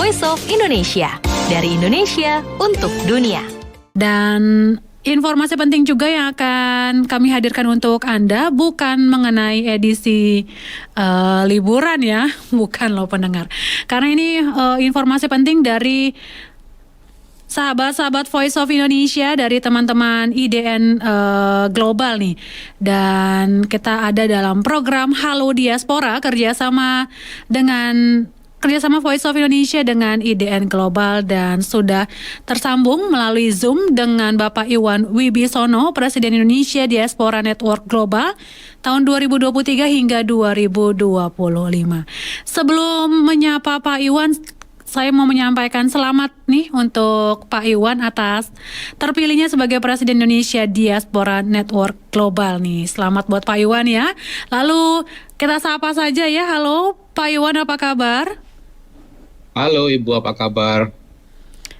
Voice of Indonesia. Dari Indonesia untuk dunia. Dan informasi penting juga yang akan kami hadirkan untuk Anda bukan mengenai edisi liburan ya, bukan loh pendengar. Karena ini informasi penting dari sahabat-sahabat Voice of Indonesia, dari teman-teman IDN Global nih. Dan kita ada dalam program Halo Diaspora kerjasama Voice of Indonesia dengan IDN Global, dan sudah tersambung melalui Zoom dengan Bapak Iwan Wibisono, Presiden Indonesia Diaspora Network Global tahun 2023 hingga 2025. Sebelum menyapa Pak Iwan, saya mau menyampaikan selamat nih untuk Pak Iwan atas terpilihnya sebagai Presiden Indonesia Diaspora Network Global nih. Selamat buat Pak Iwan ya. Lalu kita sapa saja ya. Halo Pak Iwan, apa kabar? Halo Ibu, apa kabar?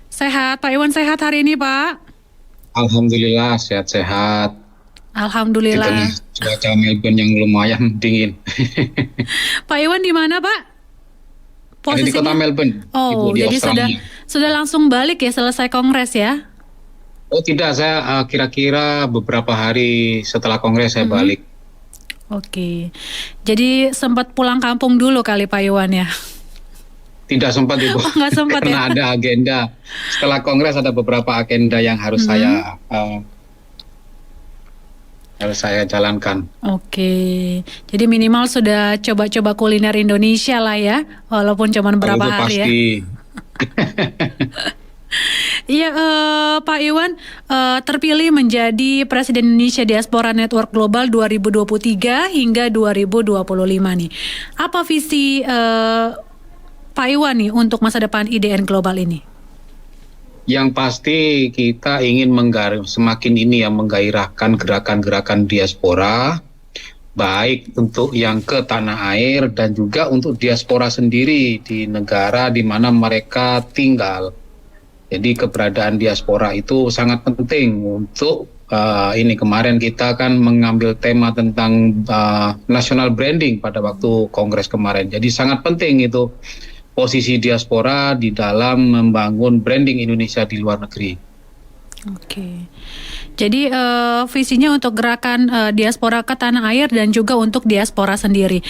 Sehat, Pak Iwan sehat hari ini Pak? Alhamdulillah sehat-sehat. Alhamdulillah. Cuaca Melbourne yang lumayan dingin. Pak Iwan di mana Pak? Ada di kota Melbourne. Oh, Ibu, jadi sudah langsung balik ya selesai kongres ya? Oh tidak, saya kira-kira beberapa hari setelah kongres saya balik. Oke, jadi sempat pulang kampung dulu kali Pak Iwan ya? Tidak sempat Ibu. Oh, nggak sempat karena ya? ada agenda. Setelah kongres ada beberapa agenda yang harus saya jalankan. Oke, jadi minimal sudah coba-coba kuliner Indonesia lah ya, walaupun cuma berapa hari pasti. ya. Iya, Pak Iwan terpilih menjadi Presiden Indonesia Diaspora Network Global 2023 hingga 2025 nih. Apa visi Pak Iwan nih untuk masa depan IDN Global ini? Yang pasti kita ingin semakin menggairahkan gerakan-gerakan diaspora, baik untuk yang ke tanah air dan juga untuk diaspora sendiri di negara di mana mereka tinggal. Jadi keberadaan diaspora itu sangat penting untuk kemarin kita kan mengambil tema tentang national branding pada waktu kongres kemarin. Jadi sangat penting itu posisi diaspora di dalam membangun branding Indonesia di luar negeri. Oke, jadi visinya untuk gerakan diaspora ke tanah air dan juga untuk diaspora sendiri.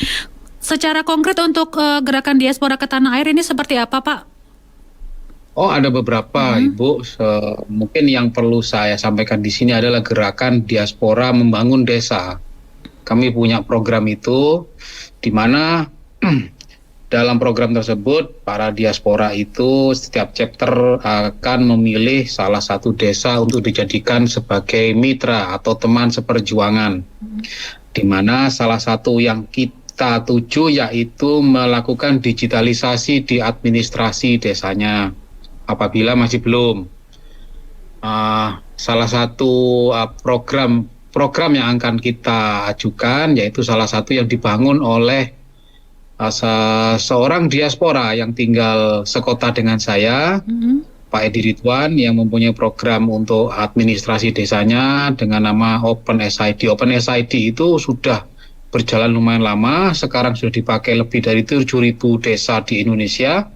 Secara konkret untuk gerakan diaspora ke tanah air ini seperti apa Pak? Oh, ada beberapa Ibu. Mungkin yang perlu saya sampaikan di sini adalah gerakan diaspora membangun desa. Kami punya program itu di mana dalam program tersebut, para diaspora itu setiap chapter akan memilih salah satu desa untuk dijadikan sebagai mitra atau teman seperjuangan. Di mana salah satu yang kita tuju yaitu melakukan digitalisasi di administrasi desanya. Apabila masih belum. Salah satu program yang akan kita ajukan yaitu salah satu yang dibangun oleh seorang diaspora yang tinggal sekota dengan saya, Pak Edi Ridwan, yang mempunyai program untuk administrasi desanya dengan nama Open SID. Open SID itu sudah berjalan lumayan lama, sekarang sudah dipakai lebih dari 7.000 desa di Indonesia,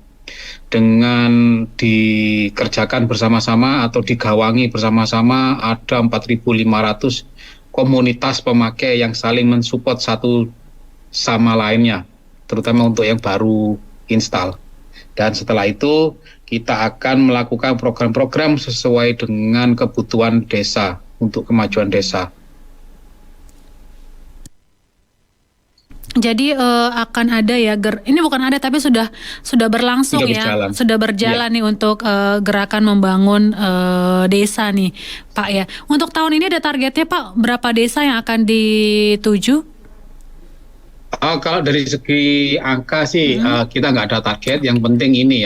dengan dikerjakan bersama-sama atau digawangi bersama-sama ada 4.500 komunitas pemakai yang saling mensupport satu sama lainnya, terutama untuk yang baru install. Dan setelah itu kita akan melakukan program-program sesuai dengan kebutuhan desa untuk kemajuan desa. Jadi akan ada ya, ini bukan ada tapi sudah berlangsung sudah berjalan nih untuk gerakan membangun desa nih Pak ya. Untuk tahun ini ada targetnya Pak, berapa desa yang akan dituju? Kalau dari segi angka sih kita nggak ada target. Yang penting ini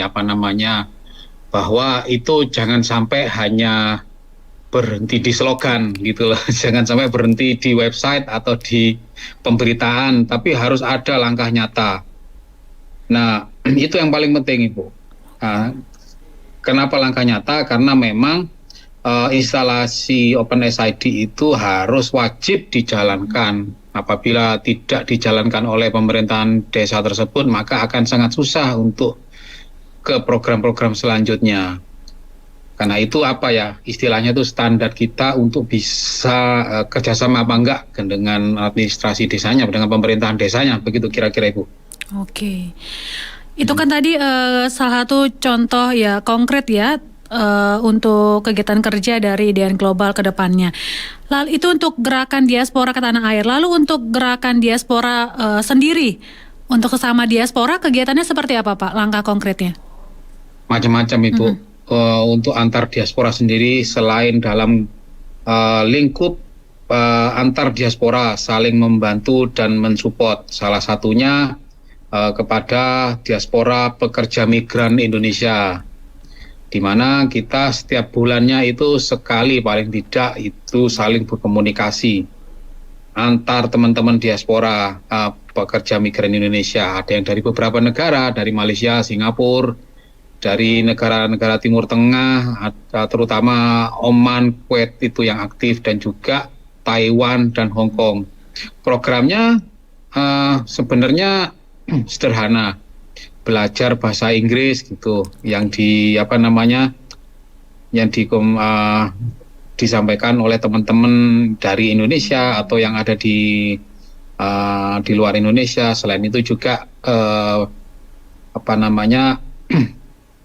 bahwa itu jangan sampai hanya berhenti di slogan gitu loh. Jangan sampai berhenti di website atau di pemberitaan, tapi harus ada langkah nyata. Nah, itu yang paling penting Ibu. Kenapa langkah nyata? Karena memang instalasi OpenSID itu harus wajib dijalankan. Apabila tidak dijalankan oleh pemerintahan desa tersebut, maka akan sangat susah untuk ke program-program selanjutnya. Karena itu istilahnya itu standar kita untuk bisa kerjasama apa enggak dengan administrasi desanya, dengan pemerintahan desanya, begitu kira-kira Ibu. Oke, itu kan tadi salah satu contoh ya konkret ya untuk kegiatan kerja dari IDN Global ke depannya. Lalu itu untuk gerakan diaspora ke tanah air. Lalu untuk gerakan diaspora sendiri, untuk sesama diaspora kegiatannya seperti apa Pak? Langkah konkretnya? Macam-macam Ibu. Untuk antar diaspora sendiri, selain dalam lingkup antar diaspora saling membantu dan mensupport, salah satunya kepada diaspora pekerja migran Indonesia, di mana kita setiap bulannya itu sekali paling tidak itu saling berkomunikasi antar teman-teman diaspora pekerja migran Indonesia. Ada yang dari beberapa negara, dari Malaysia, Singapura, dari negara-negara Timur Tengah, terutama Oman, Kuwait itu yang aktif, dan juga Taiwan dan Hong Kong. Programnya sebenarnya sederhana, belajar bahasa Inggris gitu, yang disampaikan oleh teman-teman dari Indonesia atau yang ada di luar Indonesia. Selain itu juga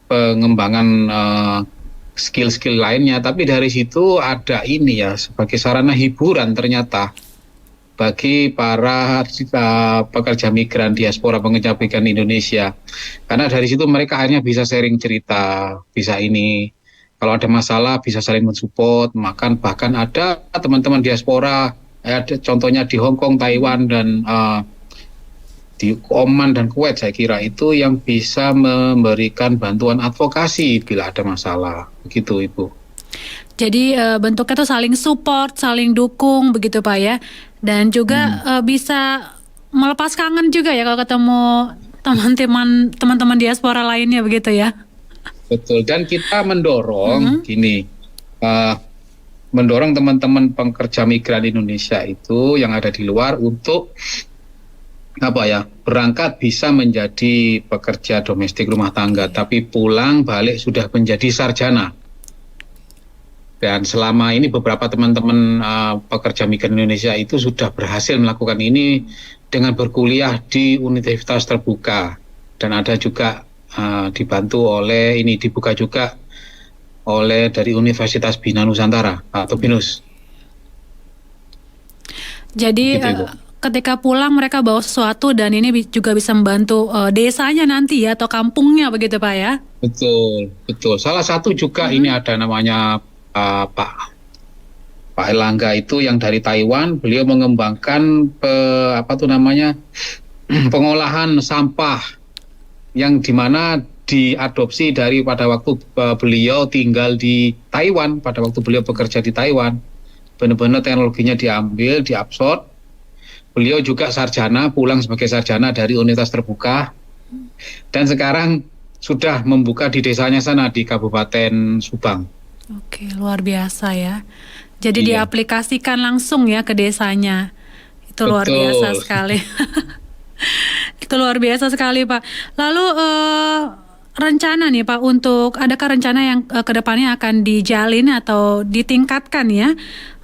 pengembangan skill-skill lainnya, tapi dari situ ada sebagai sarana hiburan ternyata bagi para pekerja migran diaspora pekerja migran Indonesia, karena dari situ mereka akhirnya bisa sharing cerita, bisa kalau ada masalah bisa saling mensupport, bahkan ada teman-teman diaspora, ada contohnya di Hong Kong, Taiwan, dan di Oman dan Kuwait, saya kira itu yang bisa memberikan bantuan advokasi bila ada masalah, begitu Ibu. Jadi bentuknya tuh saling support, saling dukung begitu Pak ya, dan juga bisa melepas kangen juga ya kalau ketemu teman-teman diaspora lainnya begitu ya. Betul, dan kita mendorong mendorong teman-teman pekerja migran Indonesia itu yang ada di luar untuk berangkat bisa menjadi pekerja domestik rumah tangga, tapi pulang balik sudah menjadi sarjana. Dan selama ini beberapa teman-teman pekerja migran Indonesia itu sudah berhasil melakukan ini dengan berkuliah di universitas terbuka, dan ada juga dibantu dibuka juga oleh dari Universitas Bina Nusantara atau BINUS. Jadi gitu, ketika pulang mereka bawa sesuatu dan ini juga bisa membantu desanya nanti ya, atau kampungnya begitu Pak ya? Betul. Salah satu juga ini ada namanya Pak Erlangga itu yang dari Taiwan. Beliau mengembangkan pengolahan sampah yang dimana diadopsi dari pada waktu beliau tinggal di Taiwan, pada waktu beliau bekerja di Taiwan. Benar-benar teknologinya diambil, diabsorb. Beliau juga sarjana, pulang sebagai sarjana dari universitas terbuka, dan sekarang sudah membuka di desanya sana di Kabupaten Subang. Oke, luar biasa ya. Jadi diaplikasikan langsung ya ke desanya. Itu luar biasa sekali. Itu luar biasa sekali Pak. Lalu rencana nih Pak, adakah rencana yang kedepannya akan dijalin atau ditingkatkan ya?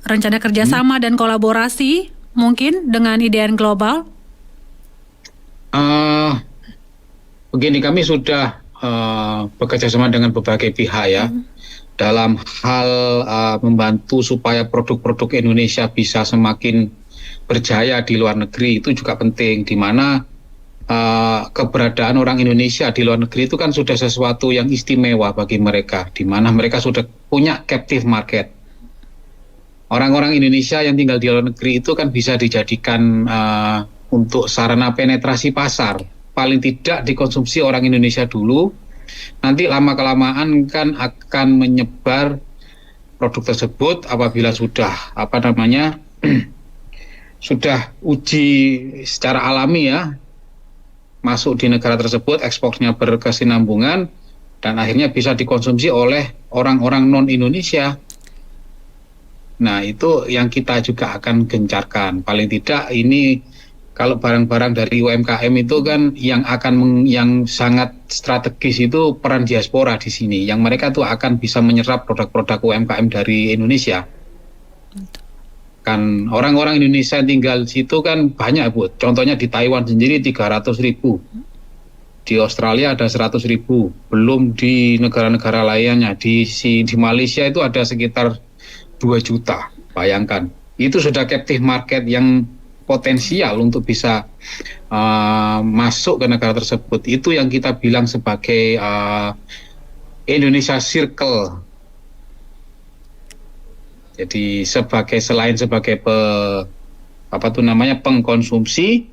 Rencana kerjasama dan kolaborasi mungkin dengan IDN Global? Begini, kami sudah bekerja sama dengan berbagai pihak ya, dalam hal membantu supaya produk-produk Indonesia bisa semakin berjaya di luar negeri. Itu juga penting, di mana keberadaan orang Indonesia di luar negeri itu kan sudah sesuatu yang istimewa bagi mereka, di mana mereka sudah punya captive market. Orang-orang Indonesia yang tinggal di luar negeri itu kan bisa dijadikan untuk sarana penetrasi pasar. Paling tidak dikonsumsi orang Indonesia dulu, nanti lama-kelamaan kan akan menyebar produk tersebut apabila sudah sudah uji secara alami ya, masuk di negara tersebut, ekspornya berkesinambungan, dan akhirnya bisa dikonsumsi oleh orang-orang non-Indonesia. Nah, itu yang kita juga akan gencarkan. Paling tidak ini kalau barang-barang dari UMKM itu kan yang sangat strategis itu peran diaspora di sini, yang mereka tuh akan bisa menyerap produk-produk UMKM dari Indonesia. Kan orang-orang Indonesia yang tinggal di situ kan banyak, Bu. Contohnya di Taiwan sendiri 300.000, di Australia ada 100.000, belum di negara-negara lainnya. Di Malaysia itu ada sekitar 2 juta, bayangkan. Itu sudah captive market yang potensial untuk bisa masuk ke negara tersebut. Itu yang kita bilang sebagai Indonesia Circle. Jadi selain sebagai pengkonsumsi,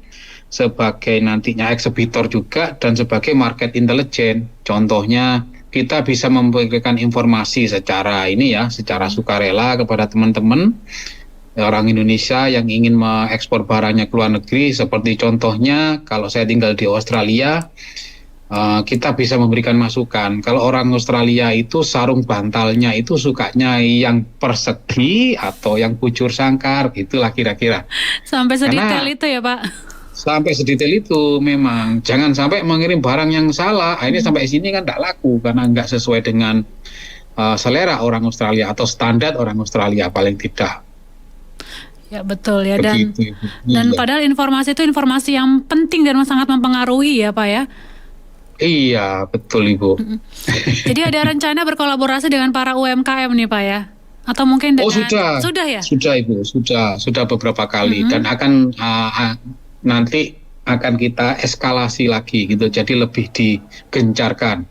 sebagai nantinya eksebitor juga, dan sebagai market intelligence. Contohnya kita bisa memberikan informasi secara sukarela kepada teman-teman orang Indonesia yang ingin mengekspor barangnya ke luar negeri. Seperti contohnya kalau saya tinggal di Australia, kita bisa memberikan masukan. Kalau orang Australia itu sarung bantalnya itu sukanya yang persegi atau yang bujur sangkar, itulah kira-kira. Sampai sedetail itu ya, Pak? Sampai sedetail itu memang. Jangan sampai mengirim barang yang salah. Akhirnya sampai sini kan tidak laku karena nggak sesuai dengan selera orang Australia atau standar orang Australia paling tidak. Ya betul ya, Begitu. dan Iya. padahal informasi itu informasi yang penting dan sangat mempengaruhi ya, Pak ya. Iya, betul Ibu. Jadi ada rencana berkolaborasi dengan para UMKM nih, Pak ya? Atau mungkin dengan... Sudah ya? Sudah Ibu, sudah beberapa kali dan akan nanti akan kita eskalasi lagi gitu. Jadi lebih digencarkan.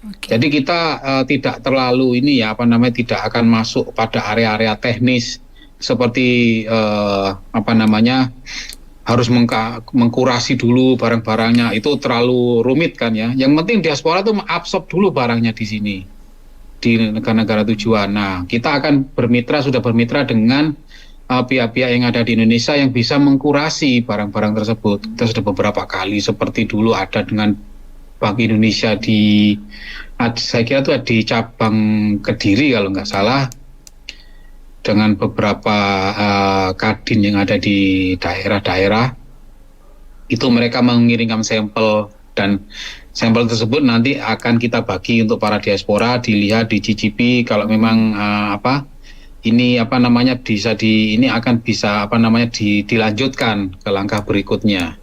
Okay. Jadi kita tidak terlalu tidak akan masuk pada area-area teknis seperti harus mengkurasi dulu barang-barangnya, itu terlalu rumit kan ya. Yang penting diaspora itu mengabsorb dulu barangnya di sini, di negara-negara tujuan. Nah, kita akan sudah bermitra dengan pihak-pihak yang ada di Indonesia yang bisa mengkurasi barang-barang tersebut. Kita sudah beberapa kali, seperti dulu ada dengan Bank Indonesia saya kira itu di cabang Kediri kalau nggak salah, dengan beberapa kadin yang ada di daerah-daerah, itu mereka mengirimkan sampel, dan sampel tersebut nanti akan kita bagi untuk para diaspora, dilihat, dicicipi. Kalau memang dilanjutkan ke langkah berikutnya.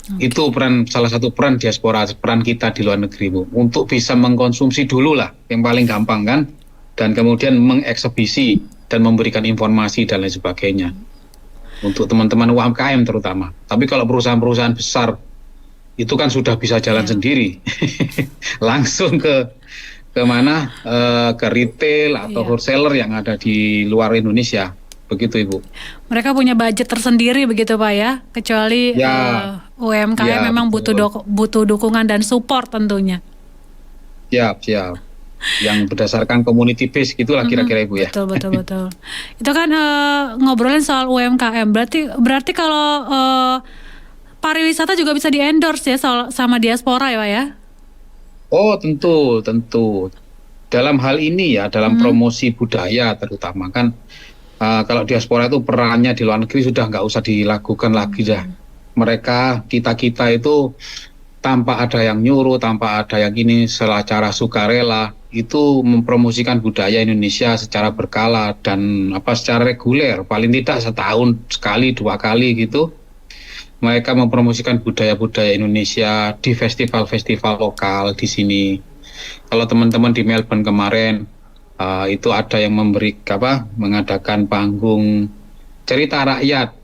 Okay. Itu salah satu peran diaspora, peran kita di luar negeri, Bu, untuk bisa mengkonsumsi dulu lah, yang paling gampang kan, dan kemudian mengeksebisi dan memberikan informasi dan lain sebagainya untuk teman-teman UMKM terutama. Tapi kalau perusahaan-perusahaan besar itu kan sudah bisa jalan sendiri, langsung ke mana, ke retail atau wholesaler yang ada di luar Indonesia. Begitu Ibu. Mereka punya budget tersendiri begitu Pak ya, kecuali UMKM memang butuh dukungan dan support tentunya. Siap. Yang berdasarkan community base gitulah kira-kira Ibu ya. Betul. Itu kan ngobrolin soal UMKM. Berarti kalau pariwisata juga bisa di-endorse ya sama diaspora ya Pak ya? Oh tentu. Dalam hal ini ya, dalam promosi budaya terutama kan, kalau diaspora itu perannya di luar negeri sudah nggak usah dilakukan lagi dah. Kita itu tanpa ada yang nyuruh, tanpa ada yang secara sukarela, itu mempromosikan budaya Indonesia secara berkala dan secara reguler, paling tidak setahun sekali, 2 kali gitu. Mereka mempromosikan budaya-budaya Indonesia di festival-festival lokal di sini. Kalau teman-teman di Melbourne kemarin, itu ada yang mengadakan panggung cerita rakyat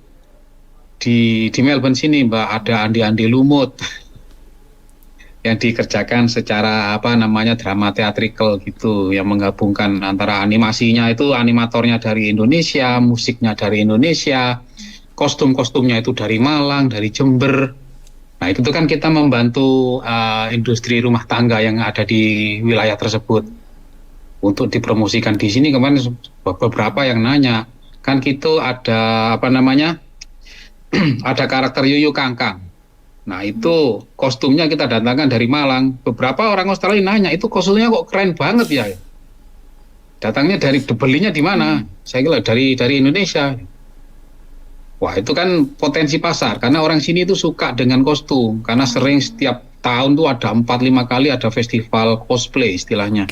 di Melbourne sini, Mbak, ada Andi Lumut yang dikerjakan secara drama teatrikal gitu, yang menggabungkan antara animasinya itu animatornya dari Indonesia, musiknya dari Indonesia, kostum-kostumnya itu dari Malang, dari Jember. Nah itu kan kita membantu industri rumah tangga yang ada di wilayah tersebut untuk dipromosikan di sini. Kemarin beberapa yang nanya, kan gitu ada ada karakter Yuyu Kangkang. Nah itu kostumnya kita datangkan dari Malang. Beberapa orang Australia nanya, itu kostumnya kok keren banget ya. Datangnya belinya di mana? Saya kira dari Indonesia. Wah, itu kan potensi pasar karena orang sini itu suka dengan kostum karena sering setiap tahun tuh ada 4-5 kali ada festival cosplay istilahnya.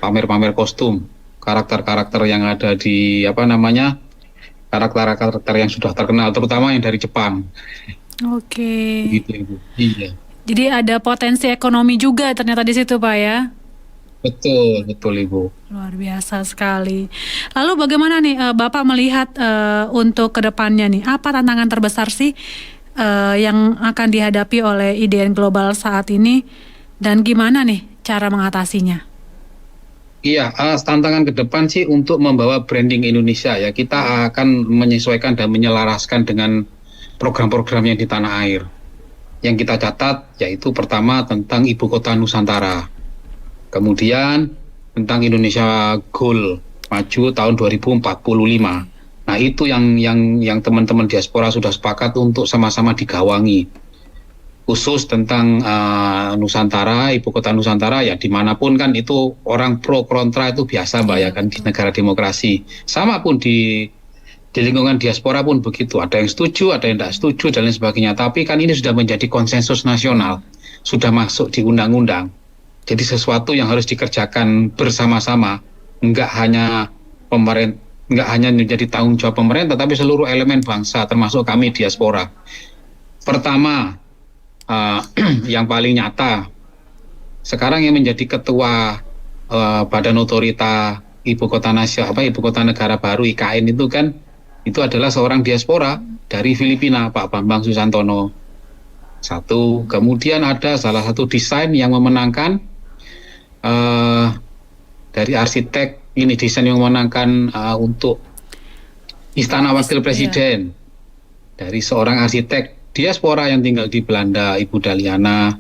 Pamer-pamer kostum, karakter-karakter yang ada di apa namanya? Karakter-karakter yang sudah terkenal terutama yang dari Jepang. Oke. Gitu, Ibu. Iya. Jadi ada potensi ekonomi juga ternyata di situ, Pak ya. Betul, betul Ibu. Luar biasa sekali. Lalu bagaimana nih Bapak melihat untuk kedepannya nih, apa tantangan terbesar sih yang akan dihadapi oleh IDN Global saat ini dan gimana nih cara mengatasinya? Iya, tantangan ke depan sih untuk membawa branding Indonesia ya. Kita akan menyesuaikan dan menyelaraskan dengan program-program yang di tanah air. Yang kita catat yaitu pertama tentang Ibu Kota Nusantara. Kemudian tentang Indonesia Goal maju tahun 2045. Nah, itu yang teman-teman diaspora sudah sepakat untuk sama-sama digawangi. Khusus tentang Nusantara, Ibu Kota Nusantara ya dimanapun kan itu orang pro kontra itu biasa Mbak ya kan di negara demokrasi. Sama pun di lingkungan diaspora pun begitu. Ada yang setuju, ada yang tidak setuju dan lain sebagainya. Tapi kan ini sudah menjadi konsensus nasional, sudah masuk di undang-undang. Jadi sesuatu yang harus dikerjakan bersama-sama, enggak hanya pemerintah, enggak hanya menjadi tanggung jawab pemerintah, tapi seluruh elemen bangsa, termasuk kami diaspora. Pertama, yang paling nyata, sekarang yang menjadi ketua Badan Otorita Ibu Kota Ibu Kota Negara Baru IKN itu kan, itu adalah seorang diaspora dari Filipina, Pak Bambang Susantono. Satu, kemudian ada salah satu desain yang memenangkan dari arsitek ini desain yang memenangkan untuk Istana Wakil Presiden dari seorang arsitek diaspora yang tinggal di Belanda, Ibu Daliana,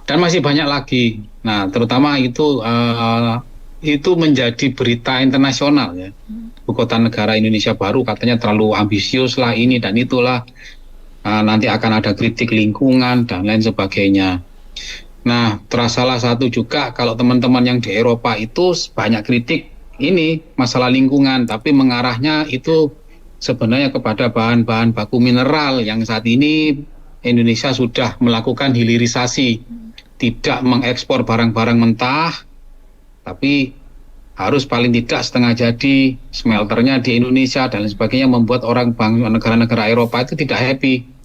dan masih banyak lagi. Nah, terutama itu menjadi berita internasional ya. Ibu Kota Negara Indonesia Baru katanya terlalu ambisius lah ini dan itulah. Nanti akan ada kritik lingkungan dan lain sebagainya. Nah, salah satu juga kalau teman-teman yang di Eropa itu banyak kritik ini masalah lingkungan, tapi mengarahnya itu sebenarnya kepada bahan-bahan baku mineral yang saat ini Indonesia sudah melakukan hilirisasi, tidak mengekspor barang-barang mentah, tapi harus paling tidak setengah jadi smelternya di Indonesia dan lain sebagainya, membuat orang negara-negara Eropa itu tidak happy.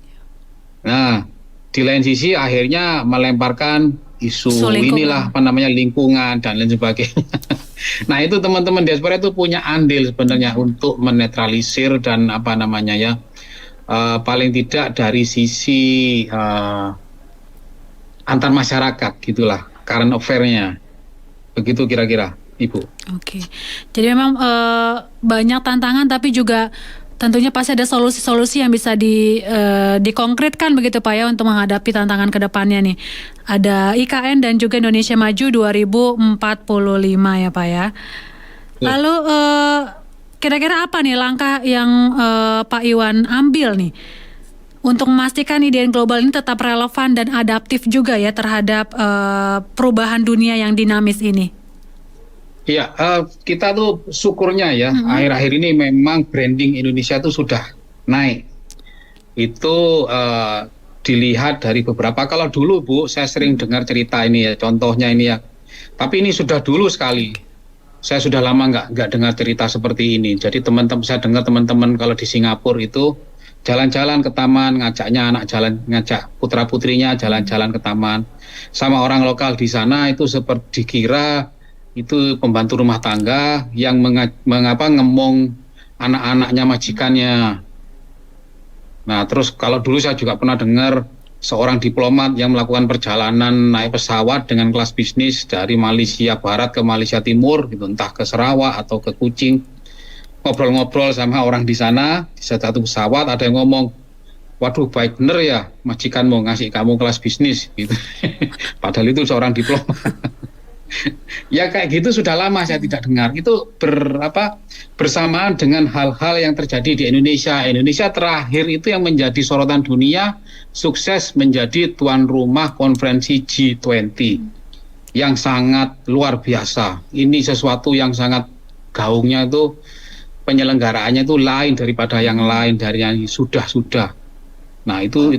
Nah, di lain sisi akhirnya melemparkan isu inilah apa namanya lingkungan dan lain sebagainya. Nah, itu teman-teman diaspora itu punya andil sebenarnya untuk menetralisir dan apa namanya ya, paling tidak dari sisi antar masyarakat gitulah, current affair-nya. Begitu kira-kira, Ibu. Oke, jadi memang banyak tantangan tapi juga tentunya pasti ada solusi-solusi yang bisa dikonkretkan begitu Pak ya untuk menghadapi tantangan ke depannya nih. Ada IKN dan juga Indonesia Maju 2045 ya Pak ya. Lalu kira-kira apa nih langkah yang Pak Iwan ambil nih untuk memastikan IDN Global ini tetap relevan dan adaptif juga ya terhadap perubahan dunia yang dinamis ini? Iya, kita tuh syukurnya ya, akhir-akhir ini memang branding Indonesia itu sudah naik. Itu dilihat dari beberapa, kalau dulu Bu, saya sering dengar cerita ini ya, contohnya ini ya. Tapi ini sudah dulu sekali. Saya sudah lama nggak dengar cerita seperti ini. Jadi teman-teman, saya dengar teman-teman kalau di Singapura itu jalan-jalan ke taman, ngajak putra-putrinya jalan-jalan ke taman. Sama orang lokal di sana itu seperti dikira itu pembantu rumah tangga yang ngemong anak-anaknya majikannya. Nah, terus kalau dulu saya juga pernah dengar seorang diplomat yang melakukan perjalanan naik pesawat dengan kelas bisnis dari Malaysia Barat ke Malaysia Timur, gitu, entah ke Sarawak atau ke Kuching, ngobrol-ngobrol sama orang di sana di satu pesawat, ada yang ngomong, waduh baik bener ya majikan mau ngasih kamu kelas bisnis, gitu. Padahal itu seorang diplomat. Ya kayak gitu sudah lama saya tidak dengar. Itu bersamaan dengan hal-hal yang terjadi di Indonesia. Indonesia terakhir itu yang menjadi sorotan dunia, sukses menjadi tuan rumah konferensi G20 yang sangat luar biasa. Ini sesuatu yang sangat gaungnya itu penyelenggaraannya itu lain daripada yang lain, dari yang sudah. Nah, itu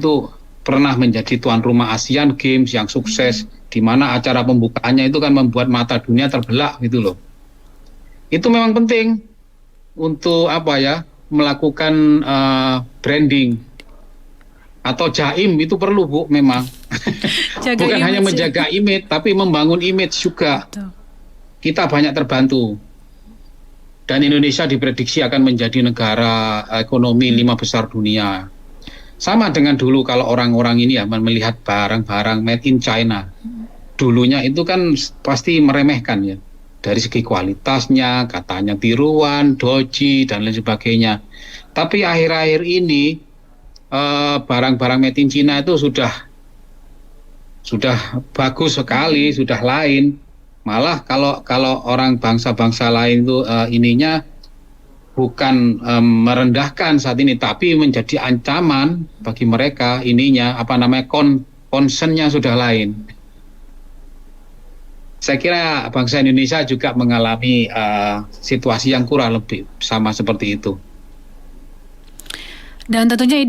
pernah menjadi tuan rumah Asian Games yang sukses, di mana acara pembukaannya itu kan membuat mata dunia terbelah gitu loh. Itu memang penting untuk melakukan branding atau jaim, itu perlu Bu memang. Bukan hanya menjaga image, tapi membangun image juga. Betul. Kita banyak terbantu. Dan Indonesia diprediksi akan menjadi negara ekonomi 5 besar dunia. Sama dengan dulu kalau orang-orang ini melihat barang-barang made in China. Dulunya itu kan pasti meremehkan ya. Dari segi kualitasnya, katanya tiruan, doji, dan lain sebagainya. Tapi akhir-akhir ini barang-barang made in China itu sudah bagus sekali, sudah lain. Malah kalau orang bangsa-bangsa lain itu ininya bukan merendahkan saat ini, tapi menjadi ancaman bagi mereka ininya concernnya sudah lain. Saya kira bangsa Indonesia juga mengalami situasi yang kurang lebih sama seperti itu. Dan tentunya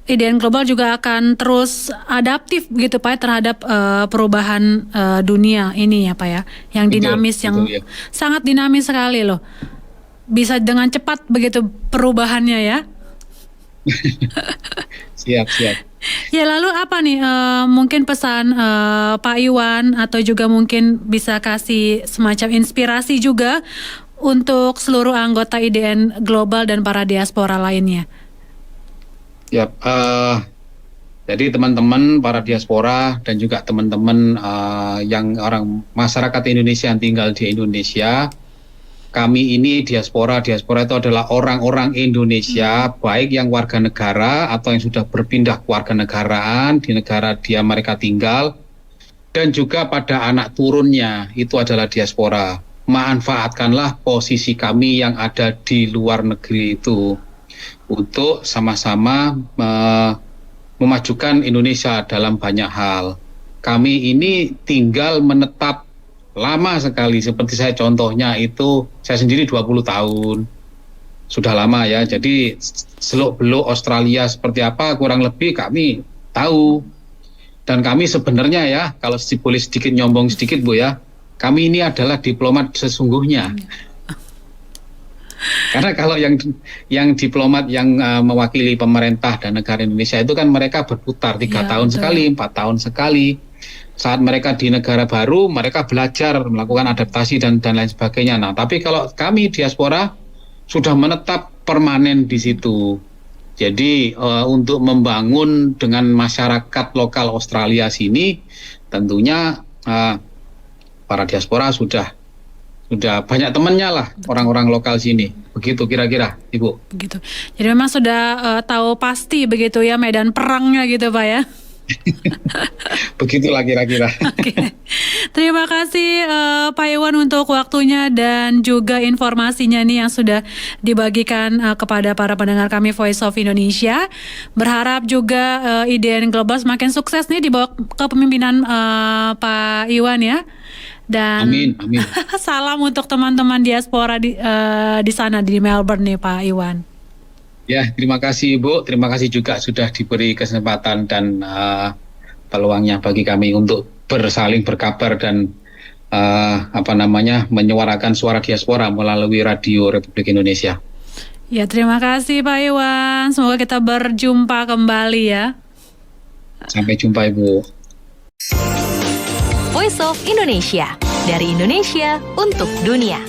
IDN Global juga akan terus adaptif begitu Pak terhadap perubahan dunia ini ya Pak ya, yang dinamis, betul, yang ya. Sangat dinamis sekali loh. Bisa dengan cepat begitu perubahannya ya. Siap. Ya, lalu apa nih mungkin pesan Pak Iwan, atau juga mungkin bisa kasih semacam inspirasi juga untuk seluruh anggota IDN Global dan para diaspora lainnya? Ya, jadi teman-teman para diaspora dan juga teman-teman yang orang masyarakat Indonesia yang tinggal di Indonesia, kami ini diaspora itu adalah orang-orang Indonesia, baik yang warga negara atau yang sudah berpindah kewarganegaraan di negara mereka tinggal, dan juga pada anak turunnya itu adalah diaspora. Manfaatkanlah posisi kami yang ada di luar negeri itu untuk sama-sama memajukan Indonesia dalam banyak hal. Kami ini tinggal menetap lama sekali, seperti saya contohnya itu, saya sendiri 20 tahun. Sudah lama ya, jadi seluk-beluk Australia seperti apa kurang lebih kami tahu. Dan kami sebenarnya ya, kalau boleh sedikit nyombong sedikit Bu ya, kami ini adalah diplomat sesungguhnya. Karena kalau yang diplomat yang mewakili pemerintah dan negara Indonesia itu kan mereka berputar 3 tahun sekali, 4 tahun sekali. Saat mereka di negara baru, mereka belajar melakukan adaptasi dan lain sebagainya. Nah, tapi kalau kami diaspora sudah menetap permanen di situ. Jadi untuk membangun dengan masyarakat lokal Australia sini, tentunya para diaspora sudah banyak temannya lah, orang-orang lokal sini. Begitu kira-kira, Ibu. Begitu. Jadi memang sudah tahu pasti begitu ya medan perangnya gitu Pak ya. Begitulah kira-kira. Oke. Terima kasih Pak Iwan untuk waktunya dan juga informasinya nih yang sudah dibagikan kepada para pendengar kami Voice of Indonesia. Berharap juga IDN Global semakin sukses nih di bawah kepemimpinan Pak Iwan ya. Dan amin. Salam untuk teman-teman diaspora di sana di Melbourne nih Pak Iwan. Ya, terima kasih Ibu. Terima kasih juga sudah diberi kesempatan dan peluangnya bagi kami untuk bersaling berkabar dan menyuarakan suara diaspora melalui Radio Republik Indonesia. Ya, terima kasih Pak Iwan. Semoga kita berjumpa kembali ya. Sampai jumpa Ibu. Voice of Indonesia, dari Indonesia untuk dunia.